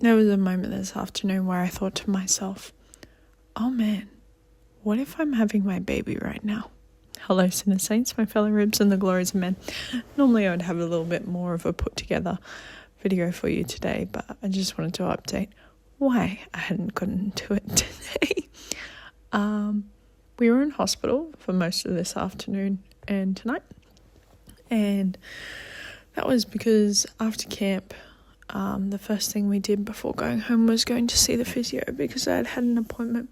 there was a moment this afternoon where I thought to myself, oh man, what if I'm having my baby right now? Hello, Sinner Saints, my fellow ribs and the glories of men. Normally I would have a little bit more of a put together video for you today, but I just wanted to update why I hadn't gotten to it today. We were in hospital for most of this afternoon and tonight, and that was because after camp, the first thing we did before going home was going to see the physio because I had an appointment.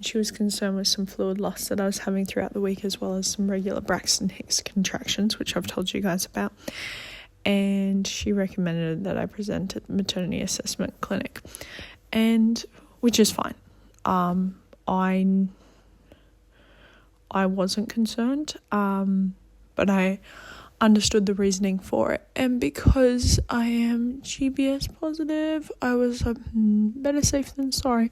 She was concerned with some fluid loss that I was having throughout the week, as well as some regular Braxton Hicks contractions, which I've told you guys about. And she recommended that I present at the maternity assessment clinic, and which is fine. I wasn't concerned, but I understood the reasoning for it. And because I am GBS positive, I was better safe than sorry.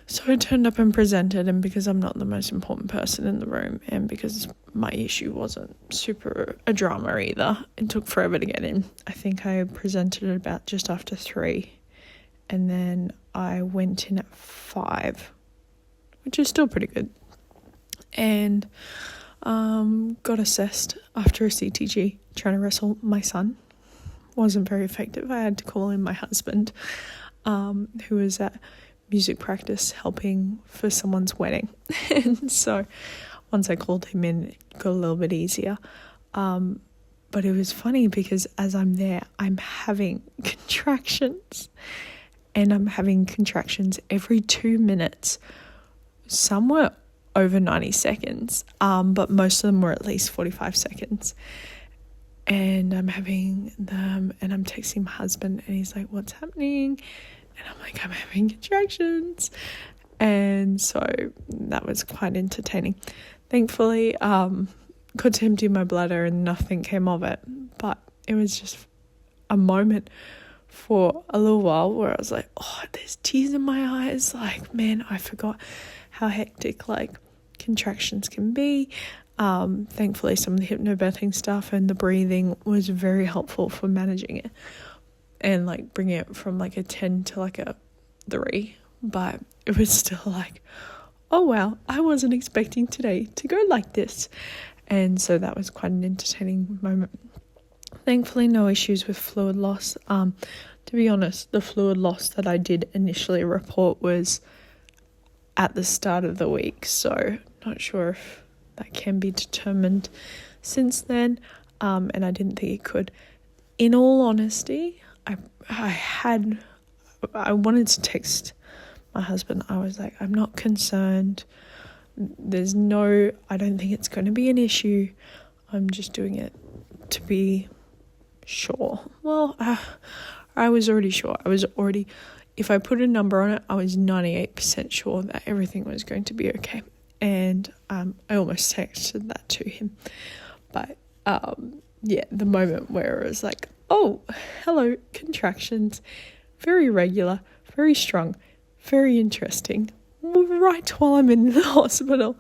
So I turned up and presented, and because I'm not the most important person in the room, and because my issue wasn't super a drama either, it took forever to get in. I think I presented at about just after 3, and then I went in at 5, which is still pretty good, and got assessed after a CTG, trying to wrestle my son. Wasn't very effective. I had to call in my husband, who was at music practice helping for someone's wedding. And so once I called him in, it got a little bit easier. But it was funny because as I'm there, I'm having contractions, and I'm having contractions every 2 minutes. Some were over 90 seconds, but most of them were at least 45 seconds. And I'm having them, and I'm texting my husband, and he's like, what's happening? And I'm like, I'm having contractions. And so that was quite entertaining. Thankfully, got to empty my bladder and nothing came of it. But it was just a moment for a little while where I was like, oh, there's tears in my eyes. Like, man, I forgot how hectic, like, contractions can be. Thankfully, some of the hypnobirthing stuff and the breathing was very helpful for managing it. And like bring it from like a 10 to like a 3, but it was still like, oh wow, I wasn't expecting today to go like this. And so that was quite an entertaining moment. Thankfully, no issues with fluid loss. To be honest, the fluid loss that I did initially report was at the start of the week, so not sure if that can be determined since then, and I didn't think it could. In all honesty, I wanted to text my husband. I was like, I'm not concerned. I don't think it's going to be an issue. I'm just doing it to be sure. Well, I was already sure. If I put a number on it, I was 98% sure that everything was going to be okay. And I almost texted that to him. But the moment where it was like, oh, hello, contractions, very regular, very strong, very interesting, right while I'm in the hospital.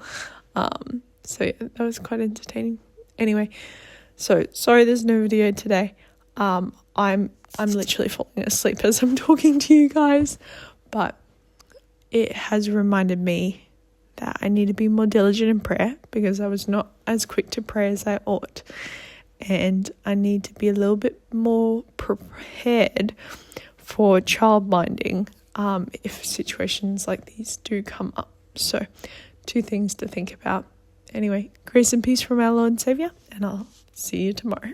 So yeah, that was quite entertaining. Anyway, so sorry there's no video today. I'm literally falling asleep as I'm talking to you guys, but it has reminded me that I need to be more diligent in prayer because I was not as quick to pray as I ought. And I need to be a little bit more prepared for childminding if situations like these do come up. So 2 things to think about. Anyway, grace and peace from our Lord and Saviour, and I'll see you tomorrow.